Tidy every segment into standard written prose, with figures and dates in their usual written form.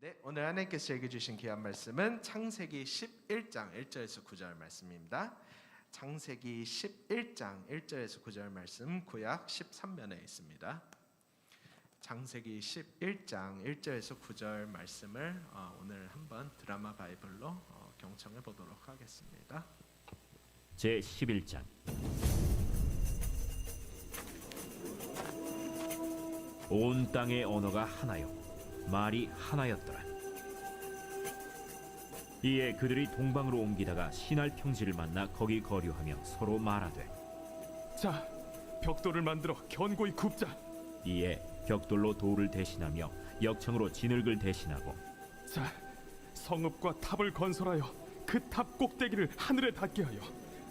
네, 오늘 하나님께서 읽어주신 귀한 말씀은 창세기 11장 1절에서 9절 말씀입니다. 창세기 11장 1절에서 9절 말씀 구약 13면에 있습니다. 창세기 11장 1절에서 9절 말씀을 오늘 한번 드라마 바이블로 경청해 보도록 하겠습니다. 제 11장. 온 땅의 언어가 하나요 말이 하나였더라. 이에 그들이 동방으로 옮기다가 신할 평지를 만나 거기 거류하며 서로 말하되, 자, 벽돌을 만들어 견고히 굽자. 이에 벽돌로 돌을 대신하며 역청으로 진흙을 대신하고, 자, 성읍과 탑을 건설하여 그 탑 꼭대기를 하늘에 닿게 하여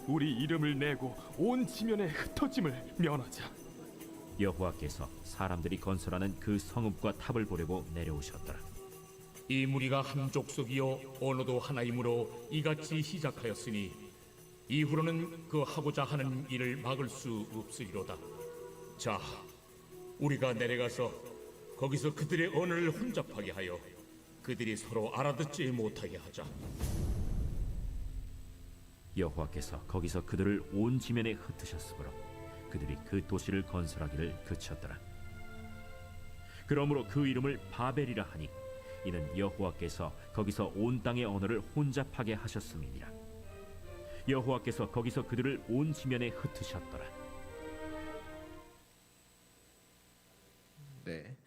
우리 이름을 내고 온 지면에 흩어짐을 면하자. 여호와께서 사람들이 건설하는 그 성읍과 탑을 보려고 내려오셨더라. 이 무리가 한 족속이요 언어도 하나이므로 이같이 시작하였으니 이후로는 그 하고자 하는 일을 막을 수 없으리로다. 자, 우리가 내려가서 거기서 그들의 언어를 혼잡하게 하여 그들이 서로 알아듣지 못하게 하자. 여호와께서 거기서 그들을 온 지면에 흩으셨으므로 그들이 그 도시를 건설하기를 그쳤더라. 그러므로 그 이름을 바벨이라 하니 이는 여호와께서 거기서 온 땅의 언어를 혼잡하게 하셨음이니라. 여호와께서 거기서 그들을 온 지면에 흩으셨더라. 네,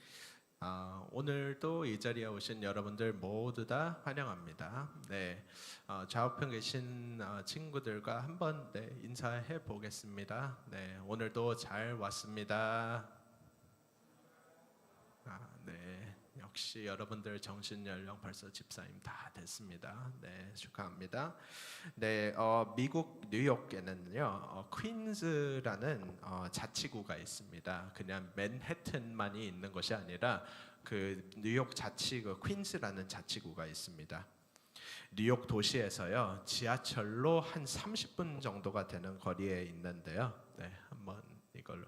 오늘도 이 자리에 오신 여러분들 모두 다 환영합니다. 네, 좌우편 계신 친구들과 한번 인사해 보겠습니다. 네, 오늘도 잘 왔습니다. 네, 역시 여러분들 정신 연령 벌써 집사님 다 됐습니다. 네, 축하합니다. 네, 미국 뉴욕에는요, 퀸즈라는 자치구가 있습니다. 그냥 맨해튼만이 있는 것이 아니라 그 뉴욕 자치구 퀸즈라는 자치구가 있습니다. 뉴욕 도시에서요, 지하철로 한 30분 정도가 되는 거리에 있는데요. 네, 한번 이걸로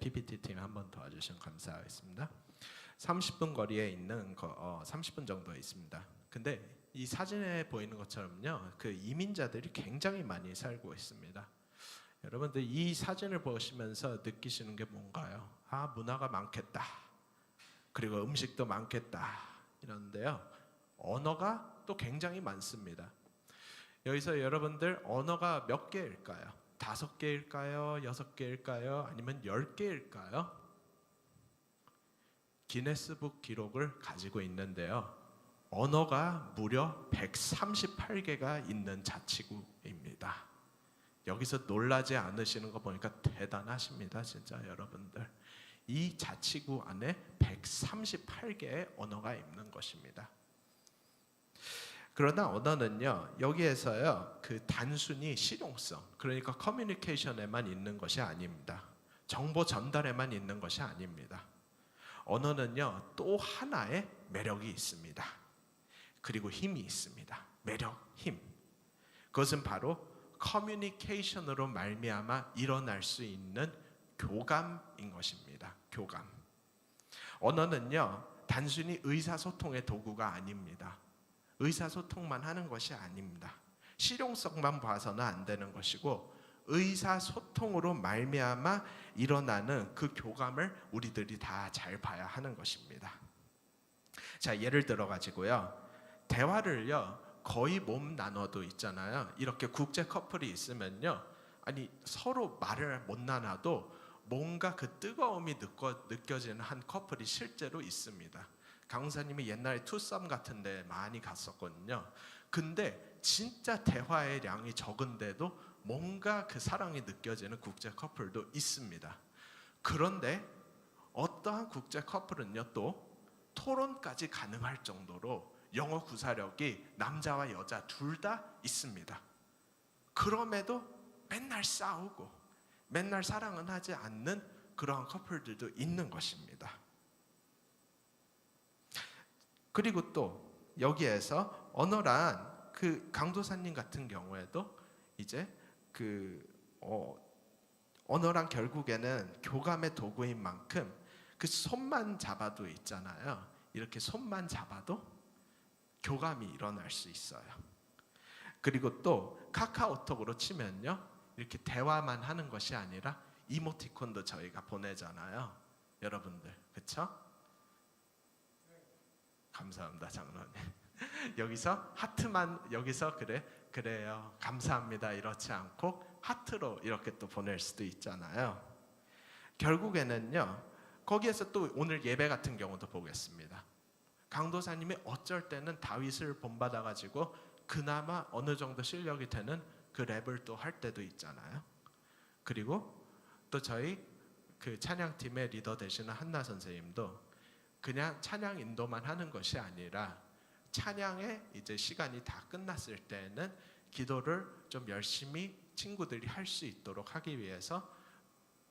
PPT 팀 한번 도와주시면 감사하겠습니다. 30분 거리에 있는 30분 정도에 있습니다. 근데 이 사진에 보이는 것처럼요, 그 이민자들이 굉장히 많이 살고 있습니다. 여러분들 이 사진을 보시면서 느끼시는 게 뭔가요? 문화가 많겠다. 그리고 음식도 많겠다. 이런데요, 언어가 또 굉장히 많습니다. 여기서 여러분들 언어가 몇 개일까요? 5개일까요? 6개일까요? 아니면 10개일까요? 기네스북 기록을 가지고 있는데요, 언어가 무려 138개가 있는 자치구입니다. 여기서 놀라지 않으시는 거 보니까 대단하십니다. 진짜 여러분들. 이 자치구 안에 138개의 언어가 있는 것입니다. 그러나 언어는요, 여기에서요, 그 단순히 실용성, 그러니까 커뮤니케이션에만 있는 것이 아닙니다. 정보 전달에만 있는 것이 아닙니다. 언어는요, 또 하나의 매력이 있습니다. 그리고 힘이 있습니다. 매력, 힘. 그것은 바로 커뮤니케이션으로 말미암아 일어날 수 있는 교감인 것입니다. 교감. 언어는요, 단순히 의사소통의 도구가 아닙니다. 의사소통만 하는 것이 아닙니다. 실용성만 봐서는 안 되는 것이고, 의사소통으로 말미암아 일어나는 그 교감을 우리들이 다 잘 봐야 하는 것입니다. 자, 예를 들어 가지고요, 대화를요, 거의 몸 나눠도 있잖아요. 이렇게 국제 커플이 있으면요, 서로 말을 못 나눠도 뭔가 그 뜨거움이 느껴지는 한 커플이 실제로 있습니다. 강사님이 옛날에 투썸 같은 데 많이 갔었거든요. 근데 진짜 대화의 양이 적은데도 뭔가 그 사랑이 느껴지는 국제 커플도 있습니다. 그런데 어떠한 국제 커플은요, 또 토론까지 가능할 정도로 영어 구사력이 남자와 여자 둘 다 있습니다. 그럼에도 맨날 싸우고 맨날 사랑은 하지 않는 그러한 커플들도 있는 것입니다. 그리고 또 여기에서 언어란, 그 강도사님 같은 경우에도 이제 언어란 결국에는 교감의 도구인 만큼 그 손만 잡아도 있잖아요. 이렇게 손만 잡아도 교감이 일어날 수 있어요. 그리고 또 카카오톡으로 치면요, 이렇게 대화만 하는 것이 아니라 이모티콘도 저희가 보내잖아요. 여러분들, 그렇죠? 감사합니다, 장로님. 여기서 하트만, 여기서 그래요, 감사합니다 이렇지 않고 하트로 이렇게 또 보낼 수도 있잖아요. 결국에는요, 거기에서 또 오늘 예배 같은 경우도 보겠습니다. 강도사님이 어쩔 때는 다윗을 본받아 가지고 그나마 어느 정도 실력이 되는 그 랩을 또 할 때도 있잖아요. 그리고 또 저희 그 찬양팀의 리더 되시는 한나 선생님도 그냥 찬양 인도만 하는 것이 아니라 찬양의 이제 시간이 다 끝났을 때는 기도를 좀 열심히 친구들이 할 수 있도록 하기 위해서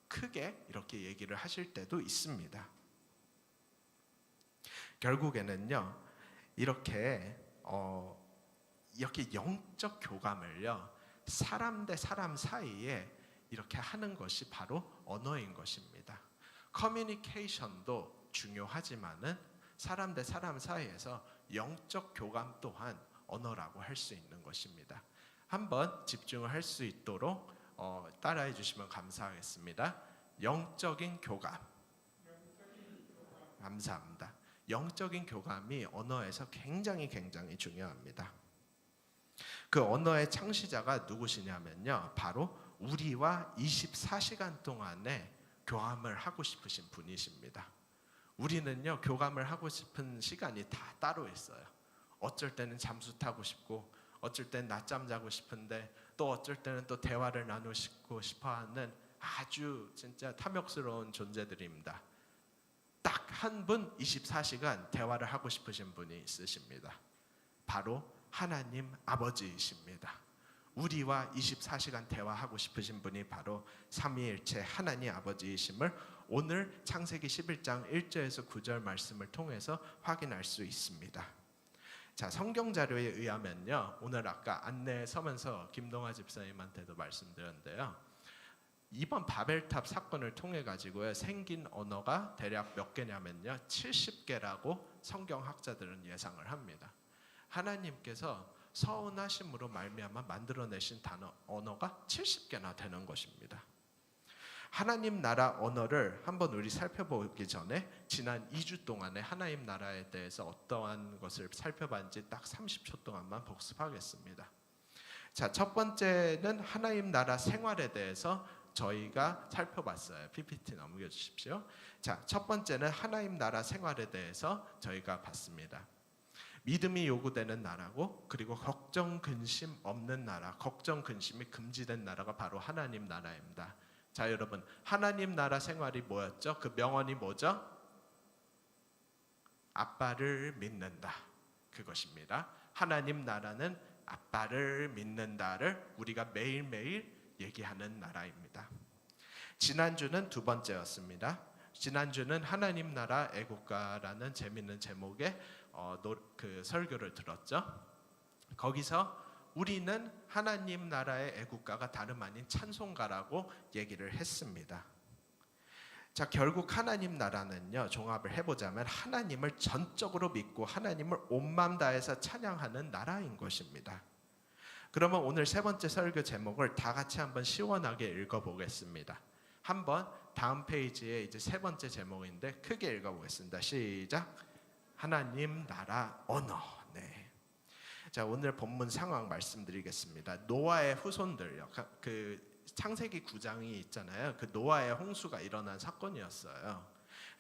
크게 이렇게 얘기를 하실 때도 있습니다. 결국에는요, 이렇게 영적 교감을요, 사람 대 사람 사이에 이렇게 하는 것이 바로 언어인 것입니다. 커뮤니케이션도 중요하지만은 사람 대 사람 사이에서 영적 교감 또한 언어라고 할 수 있는 것입니다. 한번 집중을 할 수 있도록 따라해 주시면 감사하겠습니다. 영적인 교감. 감사합니다. 영적인 교감이 언어에서 굉장히 중요합니다. 그 언어의 창시자가 누구시냐면요, 바로 우리와 24시간 동안에 교감을 하고 싶으신 분이십니다. 우리는요, 교감을 하고 싶은 시간이 다 따로 있어요. 어쩔 때는 잠수 타고 싶고, 어쩔 때는 낮잠 자고 싶은데, 또 어쩔 때는 또 대화를 나누고 싶어하는 아주 진짜 탐욕스러운 존재들입니다. 딱 한 분 24시간 대화를 하고 싶으신 분이 있으십니다. 바로 하나님 아버지이십니다. 우리와 24시간 대화하고 싶으신 분이 바로 삼위일체 하나님 아버지이심을 오늘 창세기 11장 1절에서 9절 말씀을 통해서 확인할 수 있습니다. 자, 성경 자료에 의하면요, 오늘 아까 안내에 서면서 김동아 집사님한테도 말씀드렸는데요, 이번 바벨탑 사건을 통해 가지고요, 생긴 언어가 대략 몇 개냐면요, 70개라고 성경학자들은 예상을 합니다. 하나님께서 서운하심으로 말미암아 만들어내신 언어가 70개나 되는 것입니다. 하나님 나라 언어를 한번 우리 살펴보기 전에 지난 2주 동안에 하나님 나라에 대해서 어떠한 것을 살펴봤는지 딱 30초 동안만 복습하겠습니다. 자, 첫 번째는 하나님 나라 생활에 대해서 저희가 살펴봤어요. PPT 넘겨주십시오. 자, 첫 번째는 하나님 나라 생활에 대해서 저희가 봤습니다. 믿음이 요구되는 나라고, 그리고 걱정 근심 없는 나라, 걱정 근심이 금지된 나라가 바로 하나님 나라입니다. 자, 여러분, 하나님 나라 생활이 뭐였죠? 그 명언이 뭐죠? 아빠를 믿는다, 그것입니다. 하나님 나라는 아빠를 믿는다를 우리가 매일매일 얘기하는 나라입니다. 지난주는 두 번째였습니다. 지난주는 하나님 나라 애국가라는 재미있는 제목의 그 설교를 들었죠. 거기서 우리는 하나님 나라의 애국가가 다름 아닌 찬송가라고 얘기를 했습니다. 자, 결국 하나님 나라는요, 종합을 해보자면 하나님을 전적으로 믿고 하나님을 온 마음 다해서 찬양하는 나라인 것입니다. 그러면 오늘 세 번째 설교 제목을 다 같이 한번 시원하게 읽어보겠습니다. 한번 다음 페이지에 이제 세 번째 제목인데 크게 읽어보겠습니다. 시작. 하나님 나라 언어. 네. 자, 오늘 본문 상황 말씀드리겠습니다. 노아의 후손들, 그 창세기 9장이 있잖아요. 그 노아의 홍수가 일어난 사건이었어요.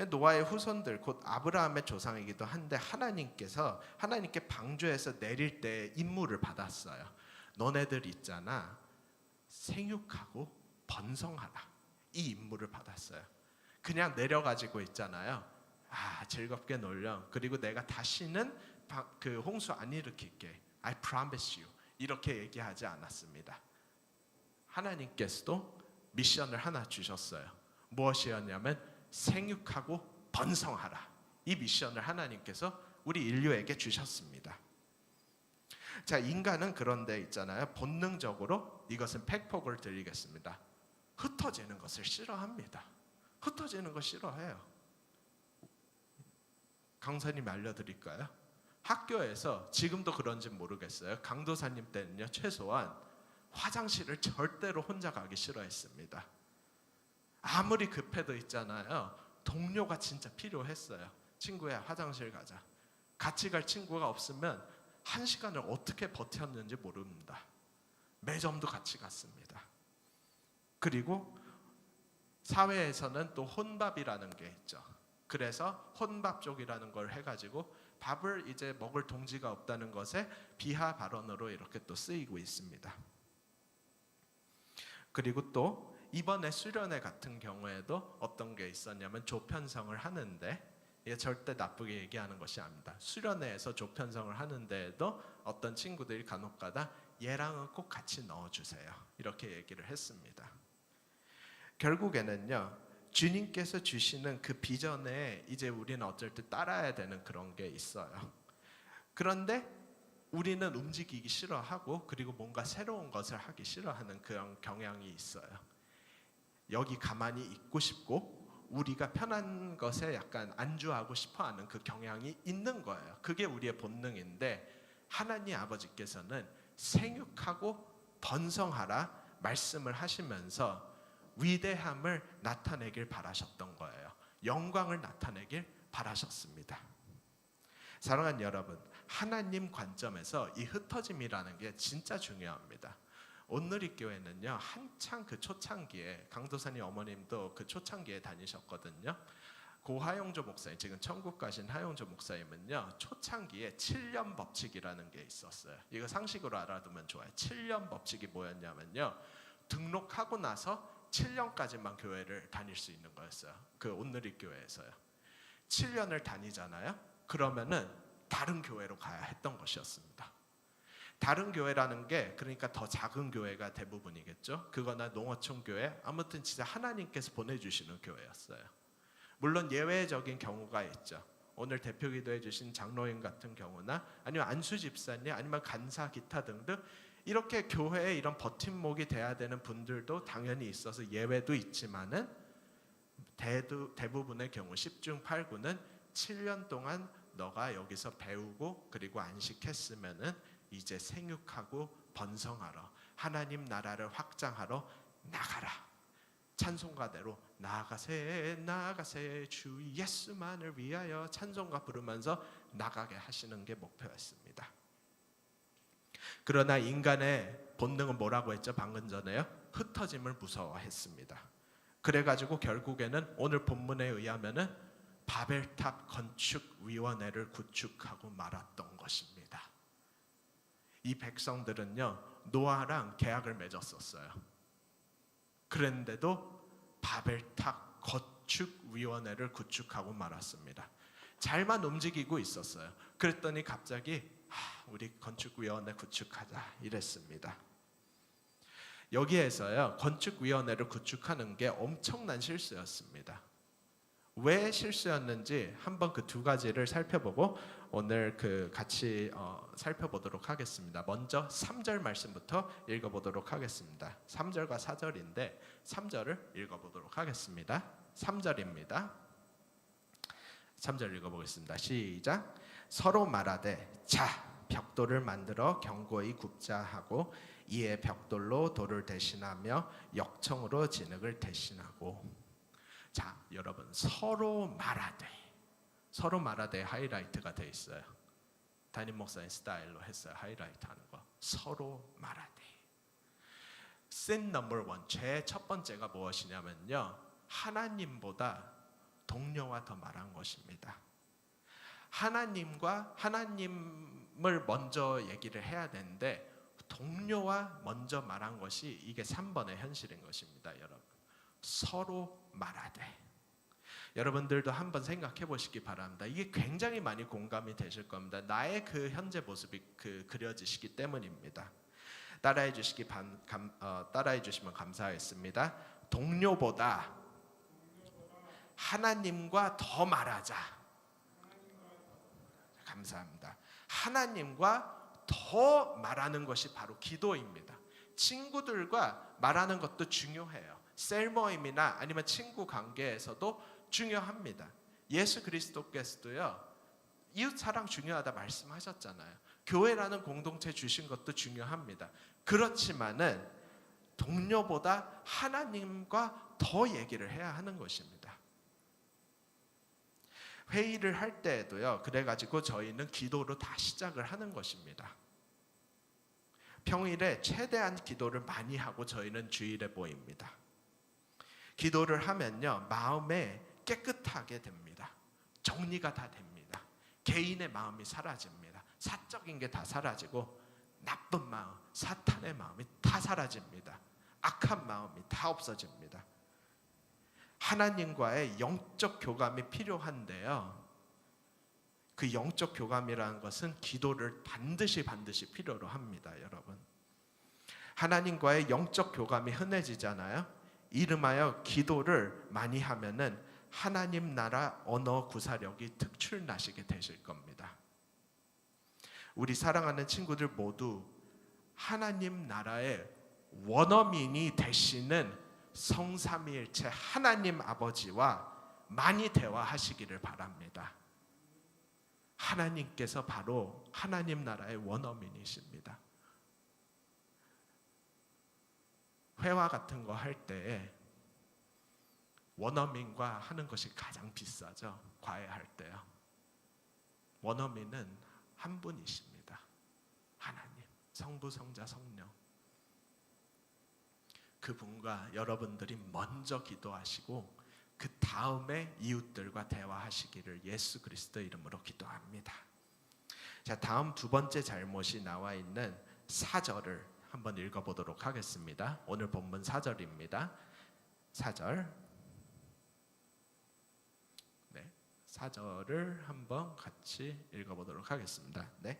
노아의 후손들, 곧 아브라함의 조상이기도 한데 하나님께 방주에서 내릴 때 임무를 받았어요. 너네들 있잖아, 생육하고 번성하라, 이 임무를 받았어요. 그냥 내려가지고 있잖아요, 즐겁게 놀려, 그리고 내가 다시는 그 홍수 안 일으킬게, I promise you, 이렇게 얘기하지 않았습니다. 하나님께서도 미션을 하나 주셨어요. 무엇이었냐면 생육하고 번성하라, 이 미션을 하나님께서 우리 인류에게 주셨습니다. 자, 인간은 그런데 있잖아요, 본능적으로 이것은 팩폭을 드리겠습니다. 흩어지는 것을 싫어합니다. 흩어지는 거 싫어해요. 강사님 알려드릴까요? 학교에서 지금도 그런지 모르겠어요. 강도사님 때는요, 최소한 화장실을 절대로 혼자 가기 싫어했습니다. 아무리 급해도 있잖아요, 동료가 진짜 필요했어요. 친구야, 화장실 가자. 같이 갈 친구가 없으면 1시간을 어떻게 버텼는지 모릅니다. 매점도 같이 갔습니다. 그리고 사회에서는 또 혼밥이라는 게 있죠. 그래서 혼밥족이라는 걸 해가지고 밥을 이제 먹을 동지가 없다는 것에 비하 발언으로 이렇게 또 쓰이고 있습니다. 그리고 또 이번에 수련회 같은 경우에도 어떤 게 있었냐면 조편성을 하는데, 이게 절대 나쁘게 얘기하는 것이 아닙니다. 수련회에서 조편성을 하는데에도 어떤 친구들이 간혹가다 얘랑은 꼭 같이 넣어주세요, 이렇게 얘기를 했습니다. 결국에는요, 주님께서 주시는 그 비전에 이제 우리는 어쩔 때 따라야 되는 그런 게 있어요. 그런데 우리는 움직이기 싫어하고, 그리고 뭔가 새로운 것을 하기 싫어하는 그런 경향이 있어요. 여기 가만히 있고 싶고 우리가 편한 것에 약간 안주하고 싶어하는 그 경향이 있는 거예요. 그게 우리의 본능인데, 하나님 아버지께서는 생육하고 번성하라 말씀을 하시면서 위대함을 나타내길 바라셨던 거예요. 영광을 나타내길 바라셨습니다. 사랑하는 여러분, 하나님 관점에서 이 흩어짐이라는 게 진짜 중요합니다. 온누리교회는요, 한창 그 초창기에, 강도사님 어머님도 그 초창기에 다니셨거든요. 고 하용조 목사님, 지금 천국 가신 하용조 목사님은요, 초창기에 7년 법칙이라는 게 있었어요. 이거 상식으로 알아두면 좋아요. 7년 법칙이 뭐였냐면요, 등록하고 나서 7년까지만 교회를 다닐 수 있는 거였어요. 그 온누리교회에서요. 7년을 다니잖아요. 그러면은 다른 교회로 가야 했던 것이었습니다. 다른 교회라는 게 그러니까 더 작은 교회가 대부분이겠죠. 그거나 농어촌 교회, 아무튼 진짜 하나님께서 보내주시는 교회였어요. 물론 예외적인 경우가 있죠. 오늘 대표 기도해 주신 장로님 같은 경우나 아니면 안수 집사님, 아니면 간사, 기타 등등 이렇게 교회에 이런 버팀목이 돼야 되는 분들도 당연히 있어서 예외도 있지만은 대부분의 경우 10중 8구는 7년 동안 너가 여기서 배우고 그리고 안식했으면은 이제 생육하고 번성하러 하나님 나라를 확장하러 나가라. 찬송가대로 나가세 나가세 주 예수만을 위하여 찬송가 부르면서 나가게 하시는 게 목표였습니다. 그러나 인간의 본능은 뭐라고 했죠? 방금 전에요. 흩어짐을 무서워했습니다. 그래가지고 결국에는 오늘 본문에 의하면은 바벨탑 건축위원회를 구축하고 말았던 것입니다. 이 백성들은요, 노아랑 계약을 맺었었어요. 그런데도 바벨탑 건축위원회를 구축하고 말았습니다. 잘만 움직이고 있었어요. 그랬더니 갑자기 우리 건축위원회 구축하자 이랬습니다. 여기에서요, 건축위원회를 구축하는 게 엄청난 실수였습니다. 왜 실수였는지 한번 그 두 가지를 살펴보고 오늘 그 같이 살펴보도록 하겠습니다. 먼저 3절 말씀부터 읽어보도록 하겠습니다. 3절과 4절인데 3절을 읽어보도록 하겠습니다. 3절입니다. 3절 읽어보겠습니다. 시작. 서로 말하되 자 벽돌을 만들어 견고히 굽자 하고 이에 벽돌로 돌을 대신하며 역청으로 진흙을 대신하고. 자, 여러분, 서로 말하되 하이라이트가 돼 있어요. 담임 목사님 스타일로 했어요. 하이라이트 하는 거. 서로 말하되. sin number one, 죄 첫 번째가 무엇이냐면요, 하나님보다 동료와 더 말한 것입니다. 하나님을 먼저 얘기를 해야 되는데 동료와 먼저 말한 것이 이게 3번의 현실인 것입니다. 여러분, 서로 말하되. 여러분들도 한번 생각해 보시기 바랍니다. 이게 굉장히 많이 공감이 되실 겁니다. 나의 그 현재 모습이 그려지시기 때문입니다. 따라해 주시면 감사하겠습니다. 동료보다 하나님과 더 말하자. 감사합니다. 하나님과 더 말하는 것이 바로 기도입니다. 친구들과 말하는 것도 중요해요. 셀 모임이나 아니면 친구 관계에서도 중요합니다. 예수 그리스도께서도요, 이웃 사랑 중요하다 말씀하셨잖아요. 교회라는 공동체 주신 것도 중요합니다. 그렇지만은 동료보다 하나님과 더 얘기를 해야 하는 것입니다. 회의를 할 때에도요. 그래가지고 저희는 기도로 다 시작을 하는 것입니다. 평일에 최대한 기도를 많이 하고 저희는 주일에 모입니다. 기도를 하면요. 마음에 깨끗하게 됩니다. 정리가 다 됩니다. 개인의 마음이 사라집니다. 사적인 게 다 사라지고 나쁜 마음, 사탄의 마음이 다 사라집니다. 악한 마음이 다 없어집니다. 하나님과의 영적 교감이 필요한데요. 그 영적 교감이라는 것은 기도를 반드시 필요로 합니다, 여러분. 하나님과의 영적 교감이 흔해지잖아요. 이름하여 기도를 많이 하면은 하나님 나라 언어 구사력이 특출나시게 되실 겁니다. 우리 사랑하는 친구들 모두 하나님 나라의 원어민이 되시는 성삼위일체 하나님 아버지와 많이 대화하시기를 바랍니다. 하나님께서 바로 하나님 나라의 원어민이십니다. 회화 같은 거 할 때 원어민과 하는 것이 가장 비싸죠. 과외할 때요. 원어민은 한 분이십니다. 하나님, 성부, 성자, 성령. 그분과 여러분들이 먼저 기도하시고 그 다음에 이웃들과 대화하시기를 예수 그리스도 이름으로 기도합니다. 자, 다음 두 번째 잘못이 나와 있는 4절을 한번 읽어보도록 하겠습니다. 오늘 본문 4절입니다. 4절. 네, 4절을 한번 같이 읽어보도록 하겠습니다. 네,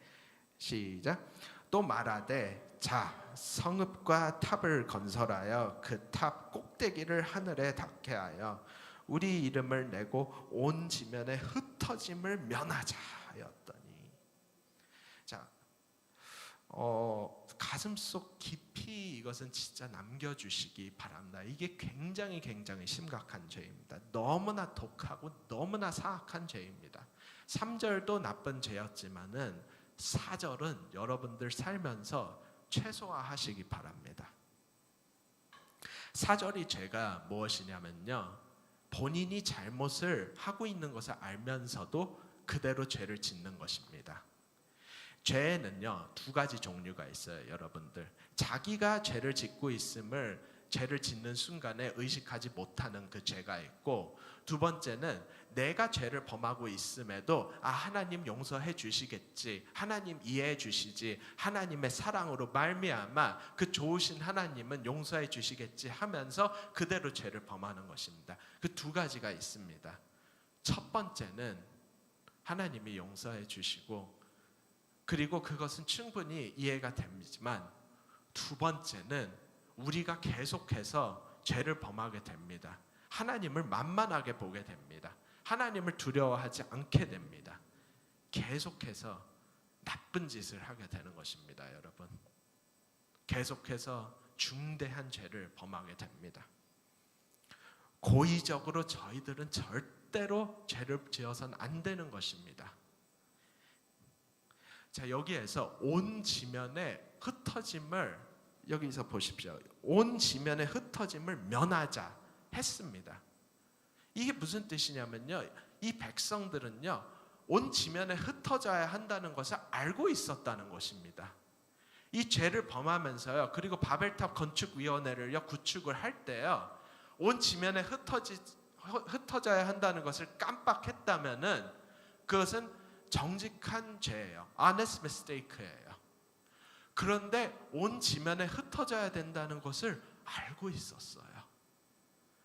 시작. 또 말하되 자 성읍과 탑을 건설하여 그 탑 꼭대기를 하늘에 닿게 하여 우리 이름을 내고 온 지면에 흩어짐을 면하자 하였더니. 자, 가슴속 깊이 이것은 진짜 남겨주시기 바랍니다. 이게 굉장히 심각한 죄입니다. 너무나 독하고 너무나 사악한 죄입니다. 3절도 나쁜 죄였지만은 4절은 여러분들 살면서 최소화하시기 바랍니다. 4절이 죄가 무엇이냐면요, 본인이 잘못을 하고 있는 것을 알면서도 그대로 죄를 짓는 것입니다. 죄에는요 두 가지 종류가 있어요, 여러분들. 자기가 죄를 짓고 있음을 죄를 짓는 순간에 의식하지 못하는 그 죄가 있고, 두 번째는 내가 죄를 범하고 있음에도 하나님 용서해 주시겠지, 하나님 이해해 주시지, 하나님의 사랑으로 말미암아 그 좋으신 하나님은 용서해 주시겠지 하면서 그대로 죄를 범하는 것입니다. 그 두 가지가 있습니다. 첫 번째는 하나님이 용서해 주시고 그리고 그것은 충분히 이해가 됩니다만, 두 번째는 우리가 계속해서 죄를 범하게 됩니다. 하나님을 만만하게 보게 됩니다. 하나님을 두려워하지 않게 됩니다. 계속해서 나쁜 짓을 하게 되는 것입니다, 여러분. 계속해서 중대한 죄를 범하게 됩니다. 고의적으로 저희들은 절대로 죄를 지어서는 안 되는 것입니다. 자, 여기에서 온 지면에 흩어짐을, 여기서 보십시오. 온 지면에 흩어짐을 면하자 했습니다. 이게 무슨 뜻이냐면요, 이 백성들은요 온 지면에 흩어져야 한다는 것을 알고 있었다는 것입니다. 이 죄를 범하면서요, 그리고 바벨탑 건축위원회를요 구축을 할 때요, 온 지면에 흩어져야 한다는 것을 깜빡했다면은 그것은 정직한 죄예요. honest mistake예요. 그런데 온 지면에 흩어져야 된다는 것을 알고 있었어요.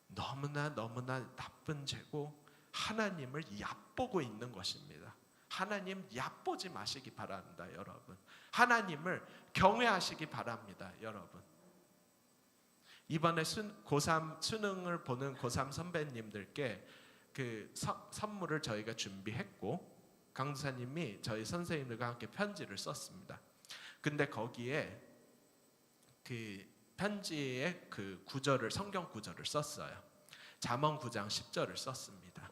너무나 나쁜 죄고 하나님을 얕보고 있는 것입니다. 하나님 얕보지 마시기 바랍니다, 여러분. 하나님을 경외하시기 바랍니다, 여러분. 이번에 고3 수능을 보는 고3 선배님들께 그 선물을 저희가 준비했고, 강사님이 저희 선생님들과 함께 편지를 썼습니다. 근데 거기에 그 편지에 그 구절을, 성경 구절을 썼어요. 잠언 9장 10절을 썼습니다.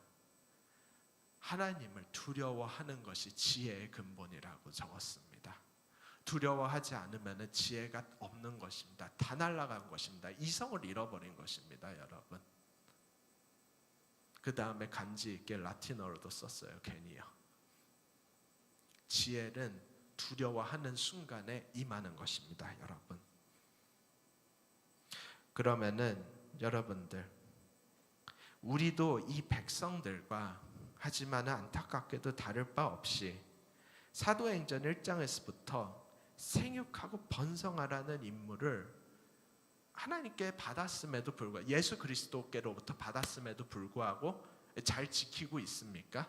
하나님을 두려워하는 것이 지혜의 근본이라고 적었습니다. 두려워하지 않으면 지혜가 없는 것입니다. 다 날아간 것입니다. 이성을 잃어버린 것입니다, 여러분. 그 다음에 간지 있게 라틴어로도 썼어요. 괜히요. 지혜는 두려워하는 순간에 임하는 것입니다, 여러분. 그러면은 여러분들, 우리도 이 백성들과 하지만 안타깝게도 다를 바 없이 사도행전 1장에서부터 생육하고 번성하라는 임무를 하나님께 받았음에도 불구하고, 예수 그리스도께로부터 받았음에도 불구하고 잘 지키고 있습니까?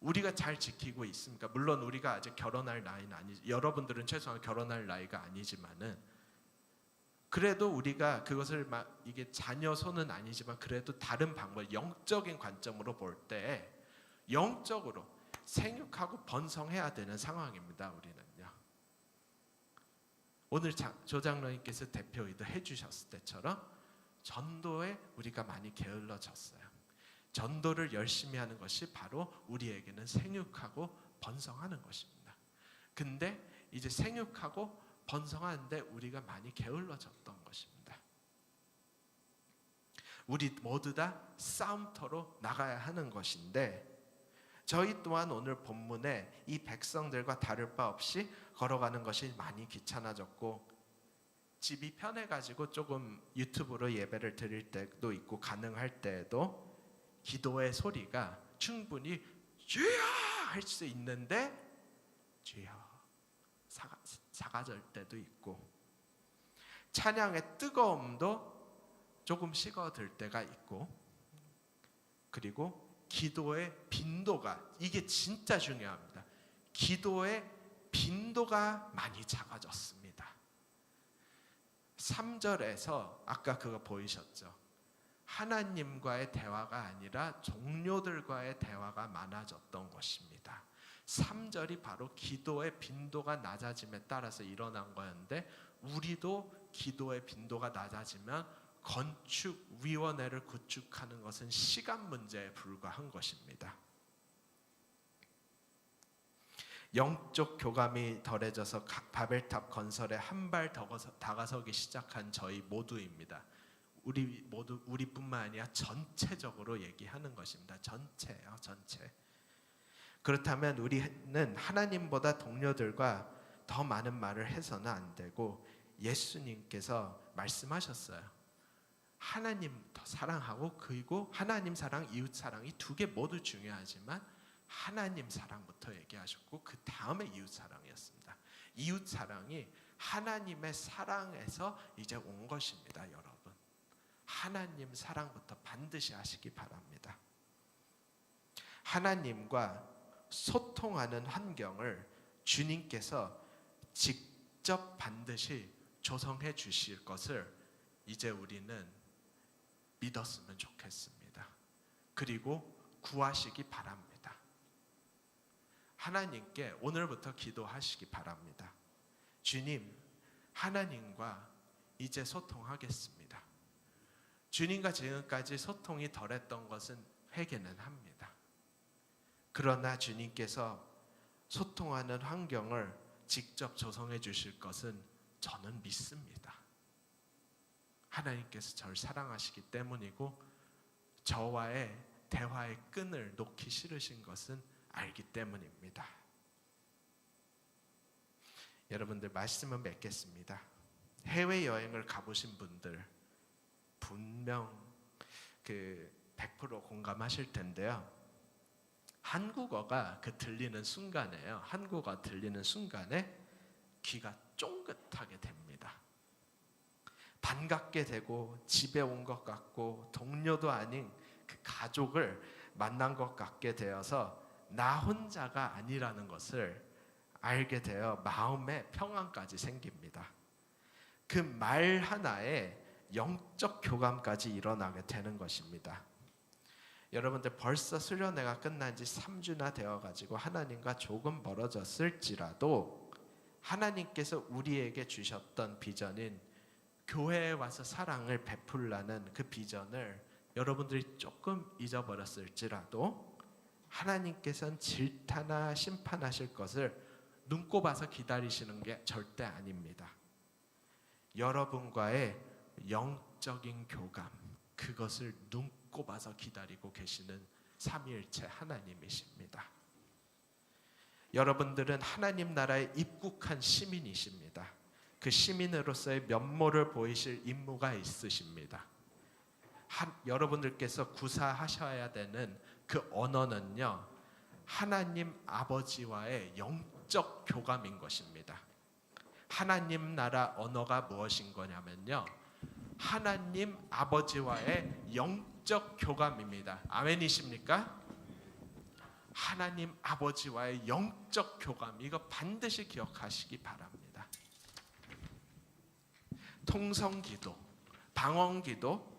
우리가 잘 지키고 있습니까? 물론 우리가 아직 결혼할 나이는 아니지, 여러분들은 최소한 결혼할 나이가 아니지만은, 그래도 우리가 그것을 막 이게 자녀 손은 아니지만 그래도 다른 방법, 영적인 관점으로 볼 때 영적으로 생육하고 번성해야 되는 상황입니다. 우리는요. 오늘 조 장로님께서 대표이도 해주셨을 때처럼 전도에 우리가 많이 게을러졌어요. 전도를 열심히 하는 것이 바로 우리에게는 생육하고 번성하는 것입니다. 근데 이제 생육하고 번성하는데 우리가 많이 게을러졌던 것입니다. 우리 모두 다 싸움터로 나가야 하는 것인데, 저희 또한 오늘 본문에 이 백성들과 다를 바 없이 걸어가는 것이 많이 귀찮아졌고, 집이 편해가지고 조금 유튜브로 예배를 드릴 때도 있고, 가능할 때에도 기도의 소리가 충분히 주여 할 수 있는데 주여 작아질 때도 있고, 찬양의 뜨거움도 조금 식어들 때가 있고, 그리고 기도의 빈도가, 이게 진짜 중요합니다. 기도의 빈도가 많이 작아졌습니다. 3절에서 아까 그거 보이셨죠? 하나님과의 대화가 아니라 종료들과의 대화가 많아졌던 것입니다. 3절이 바로 기도의 빈도가 낮아짐에 따라서 일어난 거였는데, 우리도 기도의 빈도가 낮아지면 건축위원회를 구축하는 것은 시간 문제에 불과한 것입니다. 영적 교감이 덜해져서 바벨탑 건설에 한 발 다가서기 시작한 저희 모두입니다. 우리뿐만 아니라 전체적으로 얘기하는 것입니다. 전체요, 전체. 그렇다면 우리는 하나님보다 동료들과 더 많은 말을 해서는 안 되고, 예수님께서 말씀하셨어요. 하나님 더 사랑하고, 그리고 하나님 사랑, 이웃 사랑이 두 개 모두 중요하지만 하나님 사랑부터 얘기하셨고 그 다음에 이웃 사랑이었습니다. 이웃 사랑이 하나님의 사랑에서 이제 온 것입니다, 여러분. 하나님 사랑부터 반드시 하시기 바랍니다. 하나님과 소통하는 환경을 주님께서 직접 반드시 조성해 주실 것을 이제 우리는 믿었으면 좋겠습니다. 그리고 구하시기 바랍니다. 하나님께 오늘부터 기도하시기 바랍니다. 주님, 하나님과 이제 소통하겠습니다. 주님과 지금까지 소통이 덜했던 것은 회개는 합니다. 그러나 주님께서 소통하는 환경을 직접 조성해 주실 것은 저는 믿습니다. 하나님께서 저를 사랑하시기 때문이고, 저와의 대화의 끈을 놓기 싫으신 것은 알기 때문입니다. 여러분들, 말씀을 맺겠습니다. 해외여행을 가보신 분들 분명 100% 공감하실 텐데요. 한국어가 들리는 순간에요. 한국어 들리는 순간에 귀가 쫑긋하게 됩니다. 반갑게 되고, 집에 온 것 같고, 동료도 아닌 그 가족을 만난 것 같게 되어서 나 혼자가 아니라는 것을 알게 되어 마음의 평안까지 생깁니다. 그 말 하나에 영적 교감까지 일어나게 되는 것입니다. 여러분들, 벌써 수련회가 끝난 지 3주나 되어가지고 하나님과 조금 멀어졌을지라도 하나님께서 우리에게 주셨던 비전인 교회에 와서 사랑을 베풀라는 그 비전을 여러분들이 조금 잊어버렸을지라도 하나님께서는 질타나 심판하실 것을 눈꼽아서 기다리시는 게 절대 아닙니다. 여러분과의 영적인 교감, 그것을 눈꼽아서 기다리고 계시는 삼위일체 하나님이십니다. 여러분들은 하나님 나라에 입국한 시민이십니다. 그 시민으로서의 면모를 보이실 임무가 있으십니다. 여러분들께서 구사하셔야 되는 그 언어는요, 하나님 아버지와의 영적 교감인 것입니다. 하나님 나라 언어가 무엇인 거냐면요, 하나님 아버지와의 영적 교감입니다. 아멘이십니까? 하나님 아버지와의 영적 교감, 이거 반드시 기억하시기 바랍니다. 통성기도, 방언기도,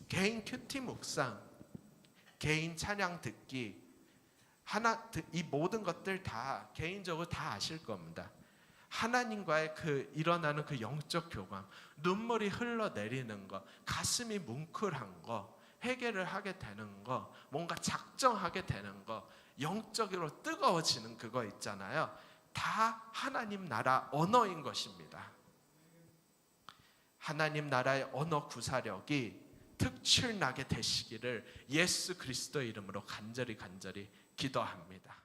개인 큐티 묵상, 개인 찬양 듣기, 이 모든 것들 다 개인적으로 다 아실 겁니다. 하나님과의 그 일어나는 그 영적 교감, 눈물이 흘러내리는 거, 가슴이 뭉클한 거, 회개를 하게 되는 거, 뭔가 작정하게 되는 거, 영적으로 뜨거워지는 그거 있잖아요. 다 하나님 나라 언어인 것입니다. 하나님 나라의 언어 구사력이 특출나게 되시기를 예수 그리스도 이름으로 간절히 기도합니다.